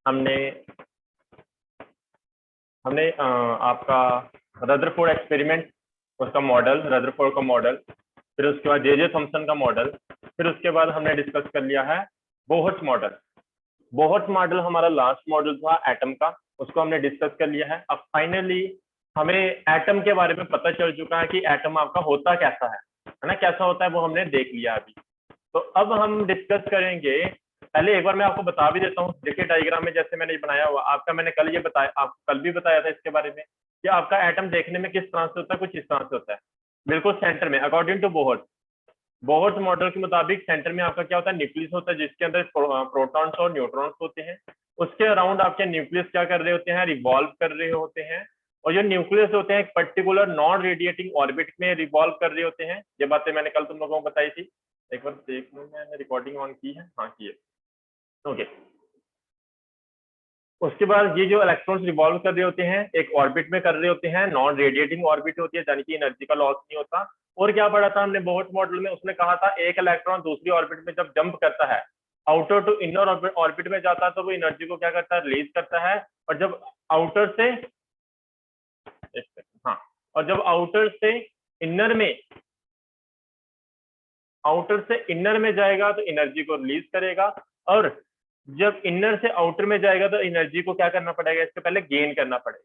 हमने हमने आपका रदरफोर्ड एक्सपेरिमेंट, उसका मॉडल, रदरफोर्ड का मॉडल, फिर उसके बाद जे थॉमसन का मॉडल, फिर उसके बाद हमने डिस्कस कर लिया है बोहर्ट मॉडल। बोहर्ट मॉडल हमारा लास्ट मॉडल था एटम का, उसको हमने डिस्कस कर लिया है। अब फाइनली हमें एटम के बारे में पता चल चुका है कि एटम आपका होता कैसा है ना, कैसा होता है वो हमने देख लिया अभी। तो अब हम डिस्कस करेंगे। पहले एक बार मैं आपको बता भी देता हूँ, देखिए डायग्राम में जैसे मैंने बनाया हुआ आपका, मैंने कल ये बताया, आपको कल भी बताया था इसके बारे में कि आपका एटम देखने में किस तरह से होता है, कुछ इस तरह से होता है। बिल्कुल सेंटर में अकॉर्डिंग टू बोहर्ट, बोहर्ट मॉडल के मुताबिक सेंटर में आपका क्या होता है, न्यूक्लियस होता है, जिसके अंदर प्रोटॉन्स और न्यूट्रॉन्स होते हैं। उसके अराउंड आपके न्यूक्लियस क्या कर रहे होते हैं, रिवॉल्व कर रहे होते हैं। और जो न्यूक्लियस होते हैं एक पर्टिकुलर नॉन रेडिएटिंग ऑर्बिट में रिवॉल्व कर रहे होते हैं। ये बातें मैंने कल तुम लोगों को बताई थी। एक बार देख लो, मैंने रिकॉर्डिंग ऑन की है, हाँ की है, ओके। उसके बाद ये जो इलेक्ट्रॉन्स रिवॉल्व कर रहे होते हैं एक ऑर्बिट में कर रहे होते हैं, नॉन रेडिएटिंग ऑर्बिट होती है, यानी कि एनर्जी का लॉस नहीं होता। और क्या पढ़ा था हमने बोहर्ट मॉडल में, उसने कहा था एक इलेक्ट्रॉन दूसरी ऑर्बिट में जब जंप करता है, आउटर टू इनर ऑर्बिट में जाता है, तो वो एनर्जी को क्या करता है, रिलीज करता है। और जब आउटर से हाँ, और जब आउटर से इनर में जाएगा तो एनर्जी को रिलीज करेगा। और जब इनर से आउटर में जाएगा तो एनर्जी को क्या करना पड़ेगा, इससे पहले गेन करना पड़ेगा।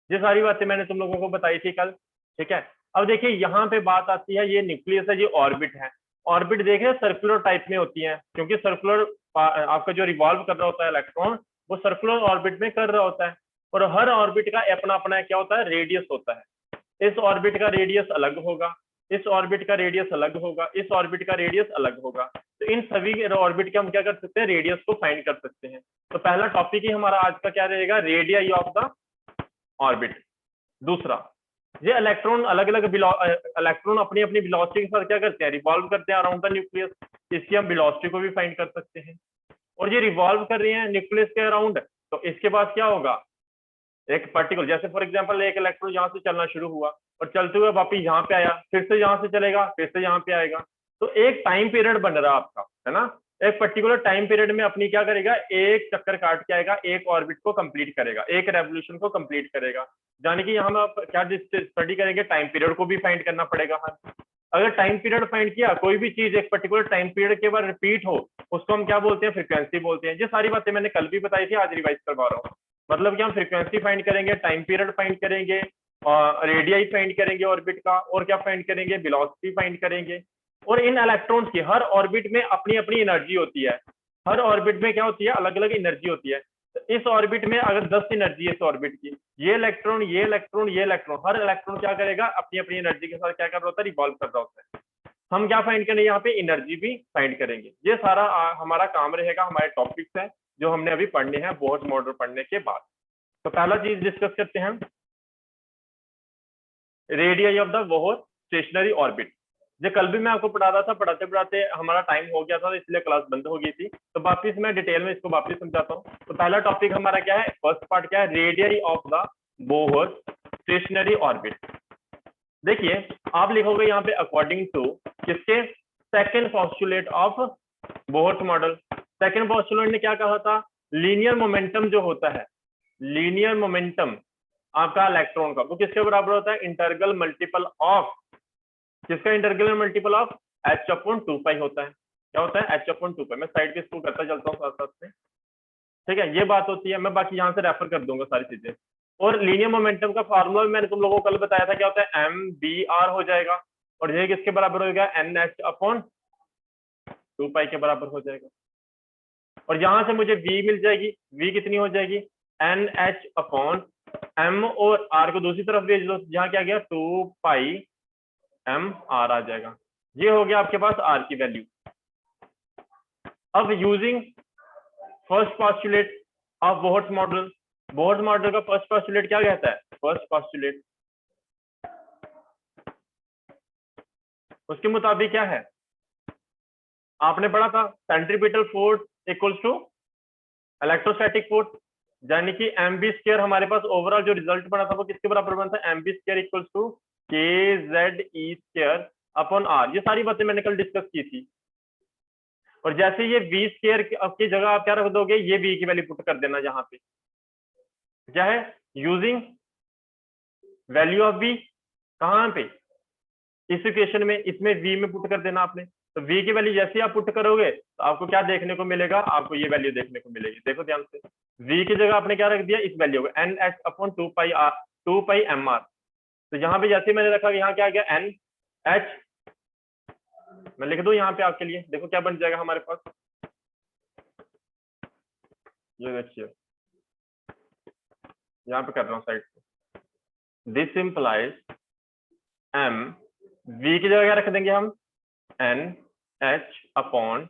ये सारी बातें मैंने तुम लोगों को बताई थी कल, ठीक है। अब देखिए यहाँ पे बात आती है, ये न्यूक्लियस है, ये ऑर्बिट है। ऑर्बिट देखे सर्कुलर टाइप में होती है, क्योंकि सर्कुलर आपका जो रिवॉल्व कर रहा होता है इलेक्ट्रॉन, वो सर्कुलर ऑर्बिट में कर रहा होता है। और हर ऑर्बिट का अपना अपना क्या होता है, रेडियस होता है। इस ऑर्बिट का रेडियस अलग होगा, इस ऑर्बिट का रेडियस अलग होगा, इस ऑर्बिट का रेडियस अलग होगा। तो इन सभी ऑर्बिट के हम क्या कर सकते हैं, रेडियस को फाइंड कर सकते हैं। तो पहला टॉपिक ही हमारा आज का क्या रहेगा, रेडियस ऑफ द ऑर्बिट। दूसरा, ये इलेक्ट्रॉन अलग अलग इलेक्ट्रॉन अपनी अपनी वेलोसिटी के साथ क्या करते हैं, रिवॉल्व करते हैं अराउंड द न्यूक्लियस। इसकी हम वेलोसिटी को भी फाइंड कर सकते हैं। और ये रिवॉल्व कर रहे हैं न्यूक्लियस के अराउंड, तो इसके बाद क्या होगा, एक पार्टिकल, जैसे फॉर एग्जांपल एक इलेक्ट्रॉन यहाँ से चलना शुरू हुआ और चलते हुए वापिस यहाँ पे आया, फिर से यहाँ से चलेगा, फिर से यहाँ पे आएगा। तो एक टाइम पीरियड बन रहा है आपका, है ना। एक पर्टिकुलर टाइम पीरियड में अपनी क्या करेगा, एक चक्कर काट के आएगा, एक ऑर्बिट को कंप्लीट करेगा, एक रेवोल्यूशन को कंप्लीट करेगा। यानी कि यहाँ हम क्या स्टडी करेंगे, टाइम पीरियड को भी फाइंड करना पड़ेगा हमें। अगर टाइम पीरियड फाइंड किया, कोई भी चीज एक पर्टिकुलर टाइम पीरियड के बाद रिपीट हो, उसको हम क्या बोलते हैं, फ्रीक्वेंसी बोलते हैं। ये सारी बातें मैंने कल भी बताई थी, आज रिवाइज करवा रहा हूँ। मतलब कि हम फ्रीक्वेंसी फाइंड करेंगे, टाइम पीरियड फाइंड करेंगे, रेडियाई फाइंड करेंगे ऑर्बिट का, और क्या फाइंड करेंगे, वेलोसिटी फाइंड करेंगे। और इन इलेक्ट्रॉन्स की हर ऑर्बिट में अपनी अपनी एनर्जी होती है। हर ऑर्बिट में क्या होती है, अलग अलग एनर्जी होती है। तो इस ऑर्बिट में अगर 10 एनर्जी है इस ऑर्बिट की, ये इलेक्ट्रॉन, ये इलेक्ट्रॉन, ये इलेक्ट्रॉन, हर इलेक्ट्रॉन क्या करेगा, अपनी अपनी एनर्जी के साथ क्या कर रहा होता है, रिवॉल्व कर रहा होता है। हम क्या फाइंड करेंगे, यहाँ पे एनर्जी भी फाइंड करेंगे। ये सारा हमारा काम रहेगा, हमारे टॉपिक्स है जो हमने अभी पढ़ने हैं बोहर्ट मॉडल पढ़ने के बाद। तो पहला चीज डिस्कस करते हैं हम, radius of the Bohr stationary orbit. जो कल भी मैं आपको पढ़ा रहा था, पढ़ाते पढ़ाते हमारा टाइम हो गया था, इसलिए क्लास बंद हो गई थी। तो वापिस मैं डिटेल में इसको वापिस समझाता हूँ। तो पहला टॉपिक हमारा क्या है, फर्स्ट पार्ट क्या है, radius of the Bohr stationary orbit. देखिए आप लिखोगे यहाँ पे अकॉर्डिंग टू किसके, second postulate of Bohr's model. Second postulate ने क्या कहा था, लीनियर मोमेंटम जो होता है, लीनियर मोमेंटम आपका इलेक्ट्रॉन का, वो किसके बराबर होता है, इंटरगल मल्टीपल ऑफ, किसका integral multiple of, h upon 2 पाई होता है। क्या होता है, h अपॉन 2 पाई। मैं साइड पे इसको करता चलता हूँ साथ साथ में, ठीक है। ये बात होती है, मैं बाकी यहाँ से रेफर कर दूंगा सारी चीजें। और लीनियर मोमेंटम का फार्मूला भी मैंने तुम लोगों को कल बताया था, क्या होता है, mvr हो जाएगा। और ये किसके बराबर हो जाएगा, nh अपॉन 2 पाई के बराबर हो जाएगा। और यहां से मुझे v मिल जाएगी, v कितनी हो जाएगी, nh अपॉन m, और r को दूसरी तरफ भेज दो, यहाँ क्या गया, 2 पाई m r आ जाएगा। ये हो गया आपके पास r की वैल्यू। अब using first postulate of Bohr's model, Bohr's model का फर्स्ट पोस्टुलेट क्या कहता है, फर्स्ट पोस्टुलेट, उसके मुताबिक क्या है, आपने पढ़ा था, centripetal force equals to electrostatic force, यानी कि mv स्क्वायर हमारे पास ओवरऑल जो रिजल्ट बना था वो किसके बराबर बना था, mv square equals to kze square upon r। ये सारी बातें मैंने कल डिस्कस की थी। और जैसे ये v स्क्वायर की जगह आप क्या रख दोगे, ये v की वैल्यू पुट कर देना यहाँ पे, क्या है, यूजिंग वैल्यू ऑफ v, कहाँ पे, इस इक्वेशन में, इसमें v में पुट कर देना आपने। तो v की वैल्यू जैसे ही आप पुट करोगे तो आपको क्या देखने को मिलेगा, आपको ये वैल्यू देखने को मिलेगी। देखो ध्यान से, v की जगह आपने क्या रख दिया, इस वैल्यू को NH अपॉन 2 पाई mr। तो यहाँ पे जैसे मैंने रखा, यहाँ क्या आ गया, NH, मैं लिख दूं यहाँ पे आपके लिए, देखो क्या बन जाएगा हमारे पास, ये देखिए यहाँ पे कर रहा हूँ साइड पे, दिस इंप्लाइज m, v की जगह क्या रख देंगे हम, NH अपॉन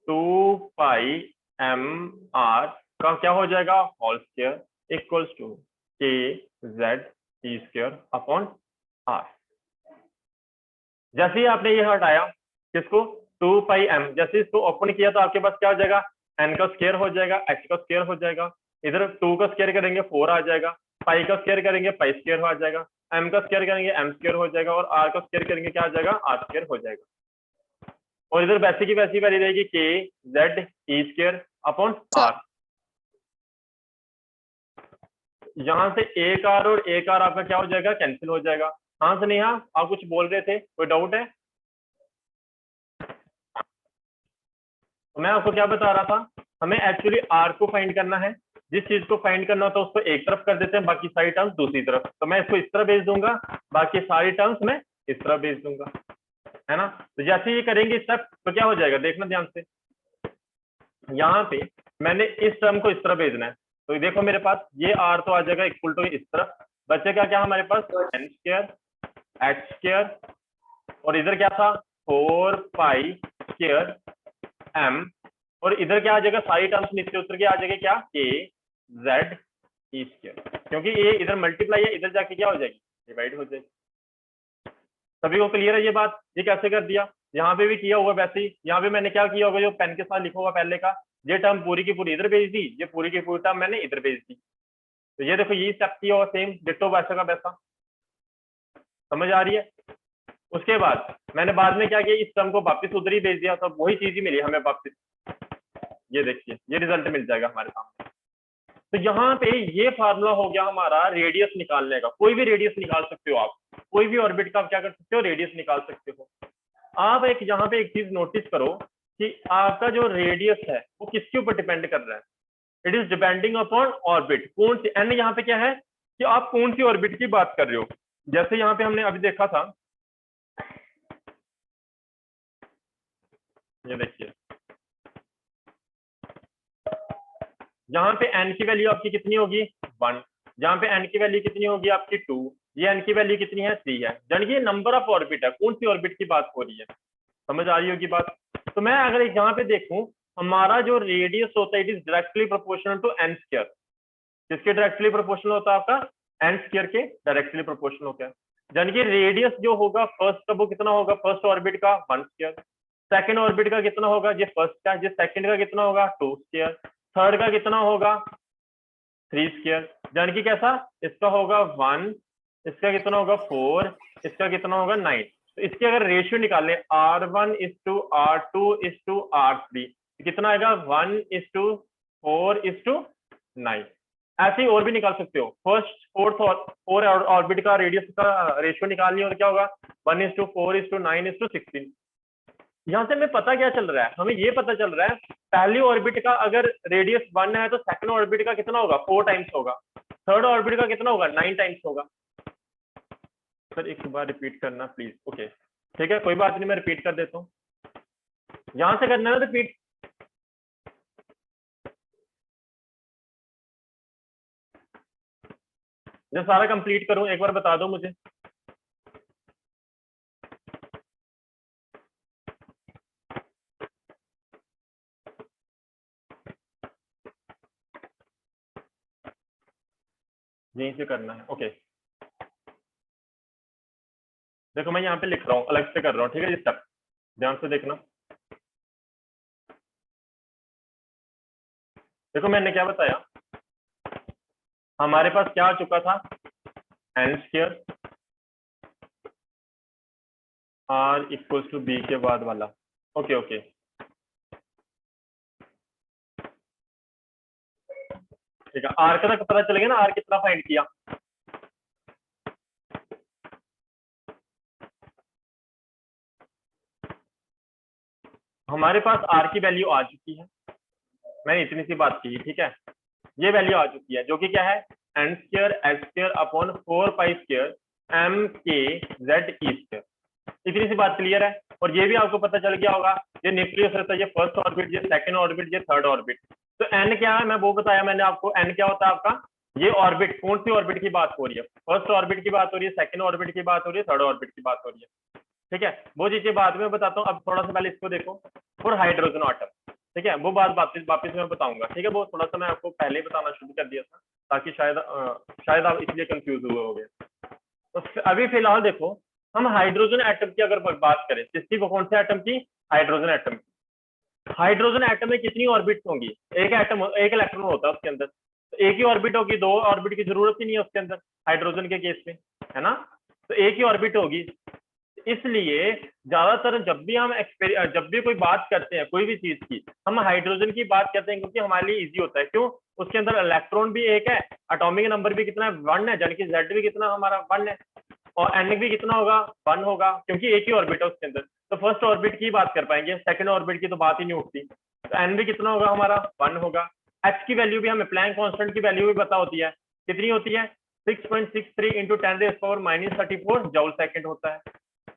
2 पाई mr का क्या हो जाएगा, whole square equals to KZ e square upon r। जैसे ही आपने ये हटाया किसको, 2 पाई m, जैसे इसको ओपन किया तो आपके पास क्या हो जाएगा, n का स्क्वायर हो जाएगा, h का स्क्वायर हो जाएगा, इधर 2 का स्क्वायर करेंगे 4 आ जाएगा, पाई का स्क्वायर करेंगे पाई स्क्वायर आ जाएगा, m का स्क्वायर करेंगे m स्क्वायर हो जाएगा, और r का स्क्वायर करेंगे क्या आ जाएगा, r स्क्वायर हो जाएगा। और इधर वैसे की वैसी वैल्यू रहेगी KZ e square upon r। यहाँ से एक r और एक r आपका क्या हो जाएगा, कैंसिल हो जाएगा। हाँ से नेहा, आप कुछ बोल रहे थे, कोई डाउट है? तो मैं आपको क्या बता रहा था, हमें एक्चुअली r को फाइंड करना है, जिस चीज को फाइंड करना होता है उसको एक तरफ कर देते हैं, बाकी सारी टर्म्स दूसरी तरफ। तो मैं इसको इस तरह भेज दूंगा, बाकी सारी टर्म्स मैं इस तरह भेज दूंगा, है ना। तो जैसे ये करेंगे स्टेप तो क्या हो जाएगा, देखना ध्यान से, यहाँ पे मैंने इस टर्म को इस तरह भेजना है, तो देखो मेरे पास ये r तो आ जाएगा इक्वल टू इस तरफ, बचेगा क्या हमारे पास, n स्क्वायर h स्क्वायर, और इधर क्या था 4 पाई स्क्वायर m, और इधर क्या आ जाएगा, सारी टर्म्स नीचे उतर के आ जाएगी क्या, KZ e स्क्वायर, क्योंकि ये इधर मल्टीप्लाई है, इधर जाके क्या हो जाएगी, डिवाइड हो जाएगी। सभी को क्लियर है ये बात, ये कैसे कर दिया, यहाँ पे भी किया हुआ वैसे ही, यहाँ पे मैंने क्या किया होगा, जो पेन के साथ लिखा होगा पहले का, ये टर्म पूरी की पूरी इधर भेज दी, ये पूरी की पूरी टर्म मैंने इधर भेज दी। तो ये देखो, ये स्टेप किया होगा सेम डिट्टो वैसा का वैसा, समझ आ रही है। उसके बाद मैंने बाद में क्या किया, इस टर्म को वापस उधर ही भेज दिया, तो वही चीज ही मिली हमें वापस, ये देखिए ये रिजल्ट मिल जाएगा हमारे सामने। तो यहाँ पे ये फार्मूला हो गया हमारा रेडियस निकालने का, कोई भी रेडियस निकाल सकते हो आप, कोई भी ऑर्बिट का आप क्या कर सकते हो, रेडियस निकाल सकते हो। आप एक यहाँ पे एक चीज नोटिस करो कि आपका जो रेडियस है वो किसके ऊपर डिपेंड कर रहा है, it is depending upon orbit, कौन सी, एंड यहाँ पे क्या है कि आप कौन सी ऑर्बिट की बात कर रहे हो। जैसे यहाँ पे हमने अभी देखा था, ये देखिए यहाँ पे n की वैल्यू आपकी कितनी होगी 1, यहाँ पे n की वैल्यू कितनी होगी आपकी 2, ये n की वैल्यू कितनी है 3 है, यानी कि ये नंबर ऑफ ऑर्बिट है, कौन सी ऑर्बिट की बात हो रही है, समझ आ रही होगी बात। तो मैं अगर यहाँ पे देखूं, हमारा जो रेडियस होता है it is directly proportional to n square, किसके डायरेक्टली प्रोपोर्शनल होता है, आपका n स्क्वायर के डायरेक्टली प्रोपोर्शनल होता है। यानी कि रेडियस जो होगा फर्स्ट का वो कितना होगा, फर्स्ट ऑर्बिट का 1 स्क्वायर, सेकंड ऑर्बिट का कितना होगा, ये फर्स्ट का, ये सेकंड का कितना होगा 2 स्क्वायर, थर्ड का कितना होगा 3 स्क्वायर, यानी कि कैसा, इसका होगा 1, इसका कितना होगा 4, इसका कितना होगा 9। तो इसके अगर रेशियो निकालें R1:R2:R3 कितना आएगा 1:4:9। ऐसे ही और भी निकाल सकते हो, फर्स्ट फोर्थ और ऑर्बिट का रेडियस का रेशियो निकालनी हो तो क्या होगा 1:4:9:16। यहाँ से हमें पता क्या चल रहा है, हमें ये पता चल रहा है पहली ऑर्बिट का अगर रेडियस 1 है तो सेकंड ऑर्बिट का कितना होगा 4 टाइम्स होगा, थर्ड ऑर्बिट का कितना होगा 9 टाइम्स होगा। सर एक बार रिपीट करना प्लीज, ओके ठीक है कोई बात नहीं, मैं रिपीट कर देता हूँ, यहां से करना है रिपीट। जब सारा कंप्लीट करूं एक बार बता दो मुझे। यहीं से करना है, ओके देखो मैं यहाँ पे लिख रहा हूँ, अलग से कर रहा हूँ, ठीक है ये स्टेप ध्यान से देखना। देखो मैंने क्या बताया, हमारे पास क्या आ चुका था n square r equals to b के बाद वाला, ओके ओके ठीक है, आर का पता चलेगा ना, आर कितना फाइंड किया। हमारे पास आर की वैल्यू आ चुकी है, मैंने इतनी सी बात की, ठीक है, ये वैल्यू आ चुकी है जो कि क्या है, n square h square upon 4 pi square m k z e square. इतनी सी बात क्लियर है। और ये भी आपको पता चल गया होगा, ये न्यूक्लियस रहता है, ये फर्स्ट ऑर्बिट, ये सेकंड ऑर्बिट, ये थर्ड ऑर्बिट। तो एन क्या है, मैं वो बताया मैंने आपको, एन क्या होता है आपका, ये ऑर्बिट, कौन सी ऑर्बिट की बात हो रही है, फर्स्ट ऑर्बिट की बात हो रही है, सेकंड ऑर्बिट की बात हो रही है, थर्ड ऑर्बिट की बात हो रही है, ठीक है। वो चीजें बाद में बताता हूँ, अब थोड़ा सा पहले इसको देखो। और हाइड्रोजन एटम, ठीक है, वो बात वापिस मैं बताऊंगा, ठीक है। वो थोड़ा सा मैं आपको पहले ही बताना शुरू कर दिया था, ताकि शायद आप इसलिए कंफ्यूज हुए होंगे। तो अभी फिलहाल देखो, हम हाइड्रोजन एटम की अगर बात करें, किसकी, वो कौन से एटम की, हाइड्रोजन एटम की। हाइड्रोजन एटम में कितनी ऑर्बिट होंगी, एक एटम, एक इलेक्ट्रॉन होता है उसके अंदर, तो एक ही ऑर्बिट होगी, दो ऑर्बिट की जरूरत ही नहीं है उसके अंदर, हाइड्रोजन के केस में, है ना। तो एक ही ऑर्बिट होगी। इसलिए ज्यादातर जब भी कोई बात करते हैं कोई भी चीज की, हम हाइड्रोजन की बात करते हैं, क्योंकि हमारे लिए इजी होता है। क्यों, उसके अंदर इलेक्ट्रॉन भी एक है, एटॉमिक नंबर भी कितना है, 1 है, जबकि जेड भी कितना हमारा 1 है, और एन भी कितना होगा, 1 होगा, क्योंकि एक ही ऑर्बिट है उसके अंदर। तो फर्स्ट ऑर्बिट की बात कर पाएंगे, सेकंड ऑर्बिट की तो बात ही नहीं उठती। तो एन भी कितना होगा हमारा, 1 होगा। एच की वैल्यू भी हमें प्लैंक कांस्टेंट की वैल्यू भी पता होती है, कितनी होती है, 6.63 इंटू 10⁻⁻34 जूल सेकंड होता है।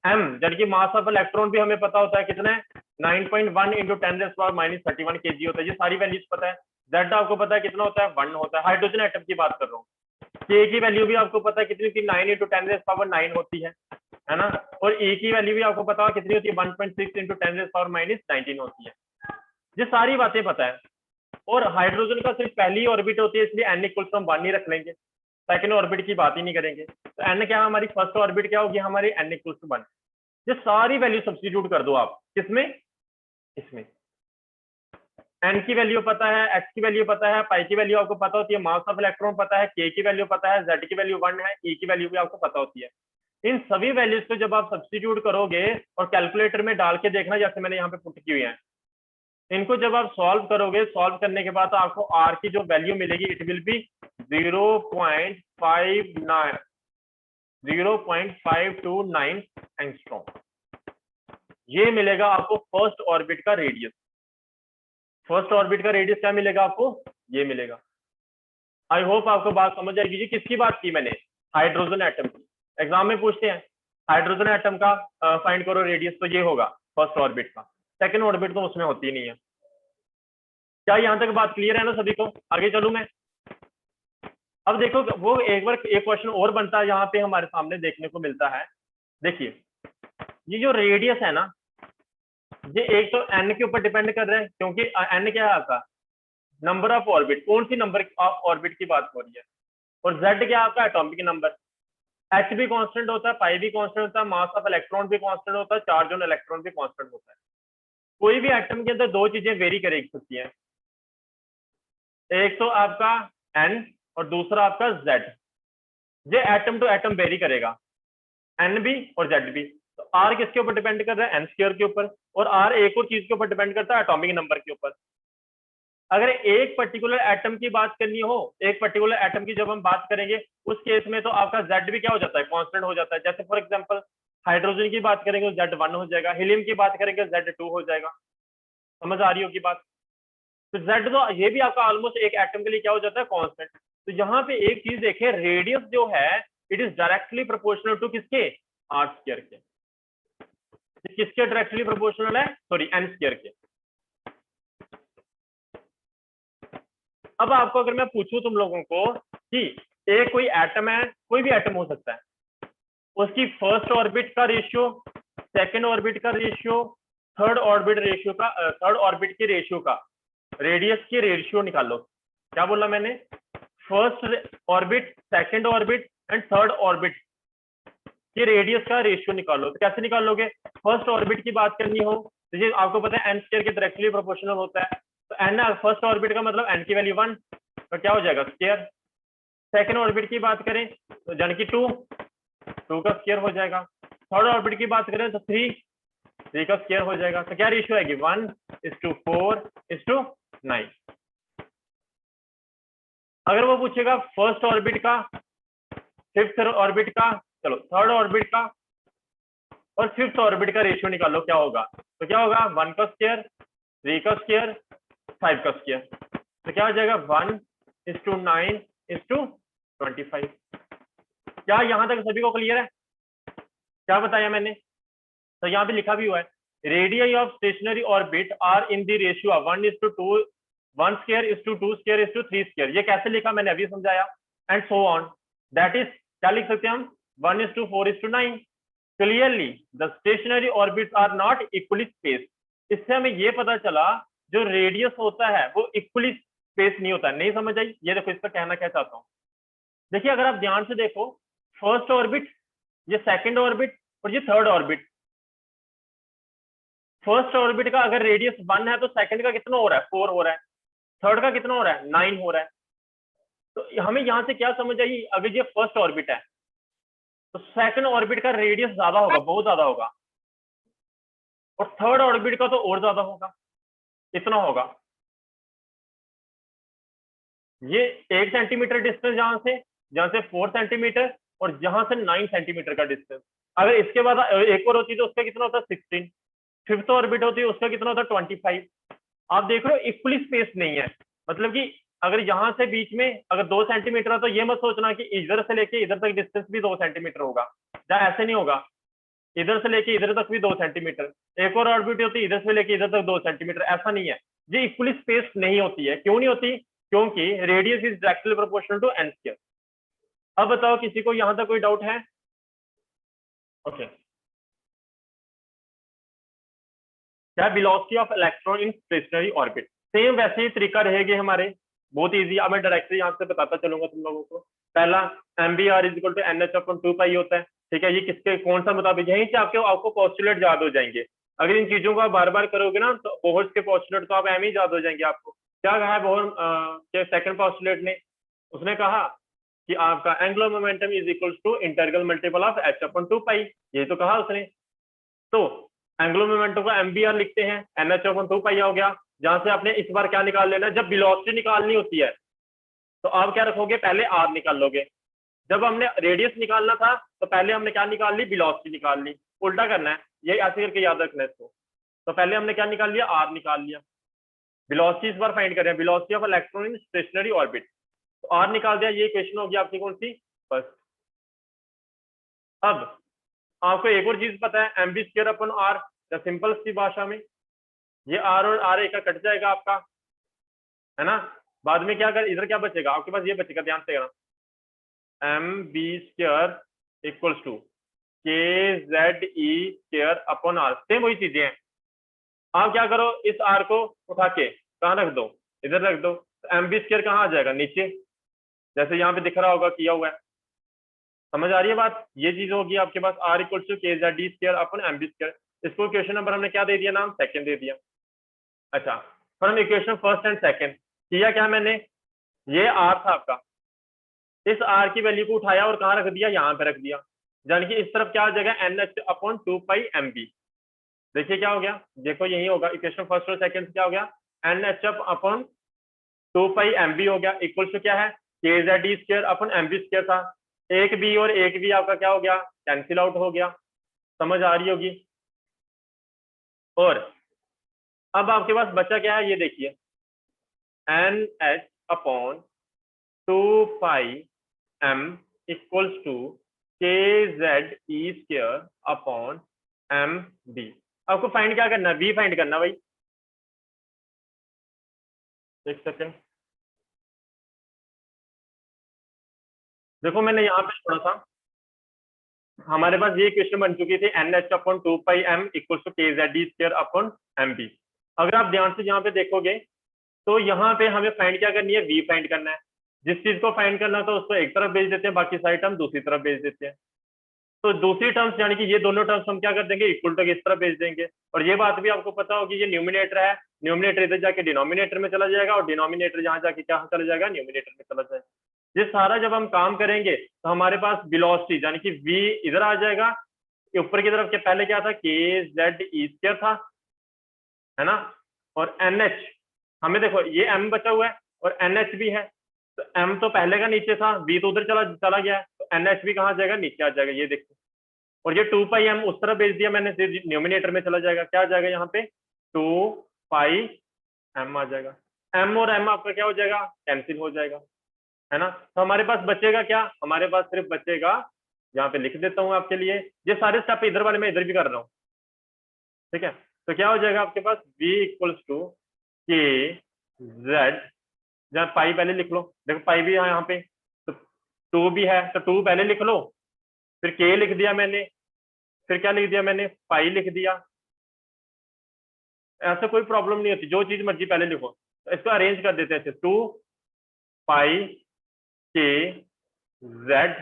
एम जबकि मास ऑफ इलेक्ट्रॉन भी हमें पता होता है, कितना है, 9.1 इंटू 10⁻31 kg होता है। ये सारी वैल्यूज पता है। जेड आपको पता है कितना होता है, 1 होता है। हाइड्रोजन एटम की बात कर रहा हूँ। के की वैल्यू भी आपको पता है कितनी थी, 9 इंटू 10⁻9 होती है ना। और ए की वैल्यू भी आपको पता है कितनी होती है, 1.6 इंटू 10⁻19 होती है। ये सारी बातें पता है। और हाइड्रोजन का सिर्फ पहली ऑर्बिट होती है, इसलिए एन इक्वल्स हम 1 ही रख लेंगे, सेकंड ऑर्बिट की बात ही नहीं करेंगे। तो एन क्या हमारी फर्स्ट ऑर्बिट क्या होगी हमारी, एन इक्वल्स टू 1। ये सारी वैल्यू सब्स्टिट्यूट कर दो आप, किसमें, इसमें। एन की वैल्यू पता है, एच की वैल्यू पता है, पाई की वैल्यू आपको पता होती है, मास ऑफ इलेक्ट्रॉन पता है, के की वैल्यू पता है, जेड की वैल्यू 1 है, ई की वैल्यू भी आपको पता होती है। इन सभी वैल्यूज को जब आप सब्स्टिट्यूट करोगे और कैलकुलेटर में डाल के देखना, जैसे मैंने यहाँ पे पुट की हुई है, इनको जब आप सॉल्व करोगे, सॉल्व करने के बाद आपको आर की जो वैल्यू मिलेगी, इट विल बी 0.529 एंगस्ट्रॉम। ये मिलेगा आपको फर्स्ट ऑर्बिट का रेडियस। फर्स्ट ऑर्बिट का रेडियस क्या मिलेगा आपको, ये मिलेगा। आई होप आपको बात समझ आएगी। जी किसकी बात की मैंने, हाइड्रोजन एटम की। एग्जाम में पूछते हैं हाइड्रोजन एटम का फाइंड करो रेडियस, तो ये होगा फर्स्ट ऑर्बिट का, सेकंड ऑर्बिट तो उसमें होती नहीं है। क्या यहाँ तक बात क्लियर है ना सभी को, आगे चलूं मैं। अब देखो, वो एक बार एक क्वेश्चन और बनता है यहाँ पे हमारे सामने देखने को मिलता है। देखिए ये जो रेडियस है ना, ये एक तो एन के ऊपर डिपेंड कर रहा है, क्योंकि एन क्या है आपका, नंबर ऑफ ऑर्बिट, कौन सी नंबर ऑफ ऑर्बिट की बात हो रही है। और जेड क्या आपका, एटॉमिक नंबर। एच भी कांस्टेंट होता है, पाई भी कांस्टेंट होता है, मास ऑफ इलेक्ट्रॉन भी कांस्टेंट होता है, चार्ज ऑन इलेक्ट्रॉन भी कांस्टेंट होता है। कोई भी एटम के अंदर दो चीजें वेरी कर सकती हैं, एक तो आपका एन और दूसरा आपका जेड। ये एटम टू एटम वेरी करेगा, एन भी और जेड भी। तो आर किसके ऊपर डिपेंड कर रहा है, एन स्क्वायर के ऊपर। और आर एक और चीज के ऊपर डिपेंड करता है, एटॉमिक नंबर के ऊपर। अगर एक पर्टिकुलर एटम की बात करनी हो, एक पर्टिकुलर एटम की जब हम बात करेंगे, उस केस में तो आपका जेड भी क्या हो जाता है, कांस्टेंट हो जाता है। जैसे फॉर एग्जांपल हाइड्रोजन की बात करेंगे तो जेड 1 हो जाएगा, हीलियम की बात करेंगे जेड 2 हो जाएगा। समझ आ रही होगी बात। तो जेड तो ये भी आपका ऑलमोस्ट एक एटम के लिए क्या हो जाता है, कांस्टेंट। तो यहाँ पे एक चीज देखें, रेडियस जो है it is directly proportional to किसके, आर स्क्वायर के। किसके डायरेक्टली प्रोपोर्शनल है, सॉरी एन स्क्वायर के। अब आपको अगर मैं पूछूं तुम लोगों को कि एक कोई एटम है, कोई भी एटम हो सकता है, उसकी फर्स्ट ऑर्बिट का रेशियो, सेकंड ऑर्बिट का रेशियो, थर्ड ऑर्बिट के रेशियो का, रेडियस के रेशियो निकालो। क्या बोला मैंने, first orbit, second orbit and third orbit के रेडियस का रेशियो निकालो। तो कैसे निकालोगे, फर्स्ट ऑर्बिट की बात करनी हो तो ये आपको पता है एन स्क्वायर के डायरेक्टली प्रोपोर्शनल होता है। तो एन फर्स्ट ऑर्बिट का मतलब एन की वैल्यू 1, तो क्या हो जाएगा स्क्वायर। सेकंड ऑर्बिट की बात करें तो यानी कि 2 का स्क्वायर हो जाएगा। थर्ड ऑर्बिट की बात करें तो 3 का स्क्वायर हो जाएगा। तो क्या रेशियो आएगी, 1:4:9। अगर वो पूछेगा फर्स्ट ऑर्बिट का, फिफ्थ ऑर्बिट का, चलो थर्ड ऑर्बिट का और फिफ्थ ऑर्बिट का रेशियो निकालो क्या होगा, तो क्या होगा 1 का स्क्वायर, 3 का स्क्वायर, 5 का स्क्वायर, तो क्या हो जाएगा 1:9:25। क्या यहाँ तक सभी को क्लियर है? क्या बताया मैंने? तो यहाँ पे लिखा भी हुआ है radius of stationary orbit are in the ratio of 1:2, 1 square is to 2 square is to 3 square. ये कैसे लिखा मैंने अभी समझाया, and so on. That is क्या लिख सकते हैं हम 1:4:9। Clearly the stationary orbits are not equally space. इससे हमें ये पता चला जो रेडियस होता है वो इक्वली स्पेस नहीं होता। नहीं समझ आई? ये देखो इसका कहना क्या चाहता हूँ। देखिए अगर आप ध्यान से देखो, फर्स्ट ऑर्बिट, ये सेकंड ऑर्बिट और ये थर्ड ऑर्बिट। फर्स्ट ऑर्बिट का अगर रेडियस 1 है तो सेकंड का कितना हो रहा है 4 हो रहा है, थर्ड का कितना हो रहा है 9 हो रहा है। तो हमें यहां से क्या समझ आई, अगर ये फर्स्ट ऑर्बिट है तो सेकंड ऑर्बिट का रेडियस ज्यादा होगा, बहुत ज्यादा होगा, और थर्ड ऑर्बिट का तो और ज्यादा होगा, इतना होगा। ये 1 सेंटीमीटर डिस्टेंस जहां से 4 सेंटीमीटर और जहां से 9 सेंटीमीटर का डिस्टेंस। अगर इसके बाद एक और होती तो उसका कितना होता 16। फिफ्थ ऑर्बिट होती है उसका कितना होता 25। आप देख रहे हो इक्वली स्पेस नहीं है, मतलब कि अगर यहां से बीच में अगर 2 सेंटीमीटर है तो ये मत सोचना कि इधर से लेके इधर तक डिस्टेंस भी 2 सेंटीमीटर होगा, या ऐसे नहीं होगा। इधर से लेके इधर तक भी 2 सेंटीमीटर, एक और ऑर्बिट होती है इधर से लेके इधर तक 2 सेंटीमीटर, ऐसा नहीं है। ये इक्वली स्पेस नहीं होती है। क्यों नहीं होती? क्योंकि radius is directly proportional to n square. अब बताओ किसी को यहां तक कोई डाउट है? ओके क्या velocity of electron in stationery orbit. Same वैसे ही तरीका रहेगा हमारे, बहुत इजी। अब मैं डायरेक्टली यहाँ से बताता चलूंगा तुम लोगों को। पहला mvr इक्वल टू NH/2 होता है, ठीक है। ये किसके कौन सा मुताबिक, यहीं से आपको पोस्टुलेट याद हो जाएंगे। अगर इन चीजों को आप बार बार करोगे ना तो बोहर्स के पोस्टुलेट तो आप एम ही याद हो जाएंगे आपको। क्या कहा है बोहर सेकंड पोस्टुलेट ने? उसने कहा कि आपका angular momentum is equal to integral multiple of h/2 pi, यही तो कहा उसने। तो एंगुलर मोमेंटम को एमबीआर लिखते हैं, NH/2 पाई हो गया। जहां से आपने इस बार क्या निकाल लेना, जब वेलोसिटी निकालनी होती है तो आप क्या रखोगे, पहले आर निकाल लोगे। जब हमने रेडियस निकालना था तो पहले हमने क्या निकाल ली, वेलोसिटी निकाल ली। उल्टा करना है, ये ऐसे करके याद रखना है इसको। तो पहले हमने क्या निकाल लिया, आर निकाल लिया। वेलोसिटी इस बार फाइंड कर रहे हैं, velocity of electron in stationery orbit. तो आर निकाल दिया, ये इक्वेशन होगी आपकी कौन सी, फर्स्ट। अब आपको एक और चीज पता है, mv स्क्वायर अपन आर, या सिंपल सी भाषा में ये आर और आर एक का कट जाएगा आपका, है ना। बाद में क्या कर, इधर क्या बचेगा आपके पास, ये बचेगा, ध्यान से करना, mv square equals to kze square upon r. Same वही चीजें हैं। आप क्या करो, इस आर को उठा के कहाँ रख दो, इधर रख दो। तो mv स्क्वायर कहाँ आ जाएगा, नीचे, जैसे यहाँ पे दिख रहा होगा किया हुआ है। समझ आ रही है बात? ये चीज होगी आपके पास r equal to kz square upon mv square. इसको इक्वेशन नंबर हमने क्या दे दिया, नाम सेकंड दे दिया। अच्छा, फिर हम इक्वेशन फर्स्ट एंड सेकंड किया क्या मैंने, ये r था आपका, इस r की वैल्यू को उठाया और कहाँ रख दिया, यहाँ पे रख दिया। यानी कि इस तरफ क्या हो जाएगा, NH/2 पाई mb। देखिए क्या हो गया, देखो यही होगा इक्वेशन फर्स्ट और सेकंड क्या हो गया, NH/2 पाई mb हो गया, इक्वल टू क्या है, kz स्क्वायर अपन mb स्क्वायर था। एक बी और एक बी आपका क्या हो गया, कैंसिल आउट हो गया। समझ आ रही होगी। और अब आपके पास बचा क्या है, ये देखिए, NH/2 pi m equals to kze square upon mb। आपको फाइंड क्या करना है, v फाइंड करना भाई। एक सेकेंड, देखो मैंने यहाँ पे छोड़ा था, हमारे पास ये क्वेश्चन बन चुकी थी, NH/2 pi m equals to kze square upon mb। अगर आप ध्यान से यहाँ पे देखोगे तो यहाँ पे हमें फाइंड क्या करनी है, v फाइंड करना है। जिस चीज को फाइंड करना था उसको एक तरफ भेज देते हैं, बाकी सारी टर्म दूसरी तरफ भेज देते हैं। तो दूसरी टर्म्स यानी कि ये दोनों टर्म्स हम क्या कर देंगे, इक्वल टू इस तरफ भेज देंगे। और ये बात भी आपको पता होगी, ये न्यूमिनेटर है, न्यूमिनेटर इधर जाके डिनोमिनेटर में चला जाएगा और डिनोमिनेटर यहाँ जाके क्या चला जाएगा, न्यूमिनेटर में चला जाएगा। ये सारा जब हम काम करेंगे तो हमारे पास वेलोसिटी यानी कि v इधर आ जाएगा, ऊपर की तरफ के पहले क्या था, kze स्क्वायर था, है ना। और NH हमें देखो ये m बचा हुआ है और NH भी है, तो m तो पहले का नीचे था, v तो उधर चला गया, तो NH भी कहाँ जाएगा, नीचे आ जाएगा, ये देखो। और ये 2 पाई m उस तरफ भेज दिया मैंने, न्यूमिनेटर में चला जाएगा, क्या आ जाएगा यहाँ पे 2 पाई m आ जाएगा। m और m आपका क्या हो जाएगा, कैंसिल हो जाएगा, है ना। तो हमारे पास बचेगा क्या, हमारे पास सिर्फ बचेगा, यहाँ पे लिख देता हूँ आपके लिए, ये सारे स्टेप इधर वाले मैं इधर भी कर रहा हूँ, ठीक है। तो क्या हो जाएगा आपके पास v इक्वल्स टू के जेड, जहाँ पाई पहले लिख लो, देखो पाई भी है यहाँ पे, तो 2 भी है, तो 2 पहले लिख लो, फिर के लिख दिया मैंने, फिर क्या लिख दिया मैंने, पाई लिख दिया। ऐसा कोई प्रॉब्लम नहीं होती, जो चीज मर्जी पहले लिखो। तो इसको अरेंज कर देते हैं, 2 पाई के जेड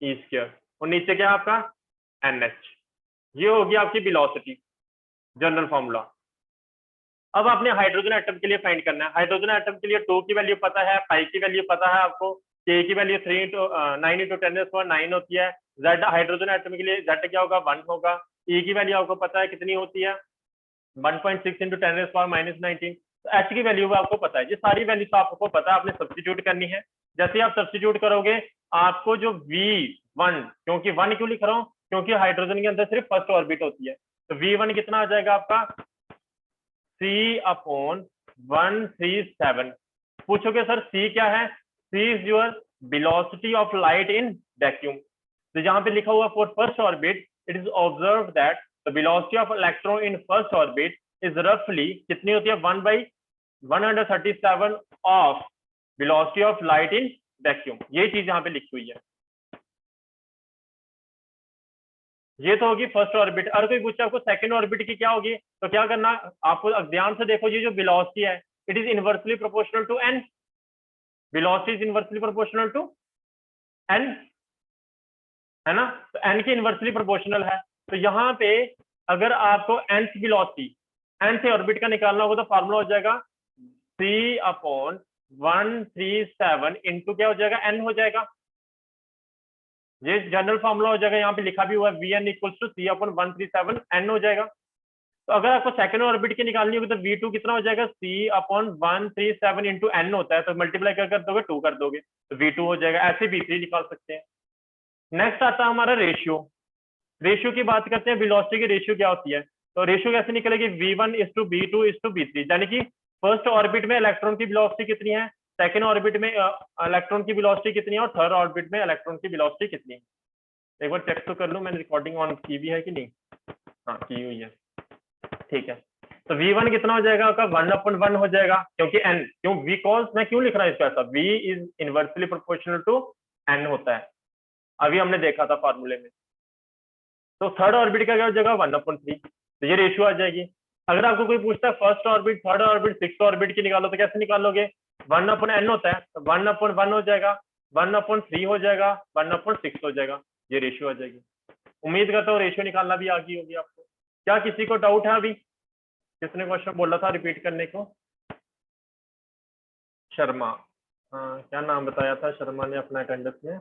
ई स्क्वायर, और नीचे क्या आपका NH, ये होगी आपकी वेलोसिटी, जनरल फॉर्मूला। अब आपने हाइड्रोजन एटम के लिए फाइंड करना है। हाइड्रोजन एटम के लिए 2 की वैल्यू पता है, पाई की वैल्यू पता है आपको, के की वैल्यू 9 × 10⁻⁹ होती है। जेड हाइड्रोजन एटम के लिए जेड क्या होगा, 1 होगा। ई की वैल्यू आपको पता है कितनी होती है, 1.6 × 10⁻⁻19। तो एच की वैल्यू आपको पता है, ये सारी वैल्यू तो आपको पता है, आपने सब्स्टिट्यूट करनी है। जैसे ही आप सब्स्टिट्यूट करोगे, आपको जो V1, क्योंकि 1 क्यों लिख रहा हूँ, क्योंकि हाइड्रोजन के अंदर सिर्फ फर्स्ट ऑर्बिट होती है, तो V1 कितना आ जाएगा आपका 3/137। पूछोगे सर C क्या है, C is your velocity of light in vacuum. तो यहाँ पे लिखा हुआ for first orbit it is observe that the velocity of electron in first orbit is रफली कितनी होती है, 1/137 of velocity of light in vacuum. ये चीज यहाँ पे लिखी हुई है, ये तो होगी फर्स्ट ऑर्बिट। अगर कोई पूछे आपको सेकंड ऑर्बिट की क्या होगी, तो क्या करना, आपको ध्यान से देखो, ये जो वेलोसिटी है it is inversely proportional to n, velocity is inversely proportional to n, है ना। तो n की इनवर्सली प्रोपोर्शनल है, तो यहाँ पे अगर आपको nth वेलोसिटी nth ऑर्बिट का निकालना होगा, तो फॉर्मूला हो जाएगा 3/137 इंटू क्या हो जाएगा, n हो जाएगा। ये जनरल फॉर्मूला हो जाएगा, यहाँ पे लिखा भी हुआ है Vn इक्वल्स टू 3/137 n हो जाएगा। तो अगर आपको सेकंड ऑर्बिट की निकालनी होगी, तो V2 कितना हो जाएगा, C/137 इंटू n होता है, तो मल्टीप्लाई कर दोगे 2 कर दोगे, तो V2 हो जाएगा। ऐसे V3 निकाल सकते हैं। नेक्स्ट आता है हमारा रेशियो। रेशियो की बात करते हैं, वेलोसिटी की रेशियो क्या होती है, तो रेशियो कैसे निकलेगी, V1:V2:V3, यानी कि फर्स्ट ऑर्बिट में इलेक्ट्रॉन की वेलोसिटी कितनी है, सेकंड ऑर्बिट में इलेक्ट्रॉन की वेलोसिटी कितनी है, और थर्ड ऑर्बिट में इलेक्ट्रॉन की वेलोसिटी कितनी है। एक बार चेक तो कर लूं मैंने रिकॉर्डिंग ऑन की भी है कि नहीं, हाँ की हुई है, ठीक है। तो V1 कितना हो जाएगा आपका, 1/1 हो जाएगा, क्योंकि n, क्यों बिकॉज मैं क्यों लिख रहा हूँ इसको ऐसा, V is inversely proportional to n होता है, अभी हमने देखा था फॉर्मूले में। तो थर्ड ऑर्बिट का क्या हो जाएगा, 1/3, तो ये रेशियो आ जाएगी। अगर आपको कोई पूछता है first orbit, third orbit, sixth orbit की निकालो, तो कैसे निकालोगे, 1/n होता है, तो 1/1 हो जाएगा, 1/3 हो जाएगा, 1/6 हो जाएगा, ये रेशियो आ जाएगी। उम्मीद करता हूँ रेशियो निकालना भी आ गई होगी आपको। क्या किसी को डाउट है अभी, किसने क्वेश्चन बोला था रिपीट करने को, शर्मा, हाँ क्या नाम बताया था शर्मा ने अपना अटेंडेंस में,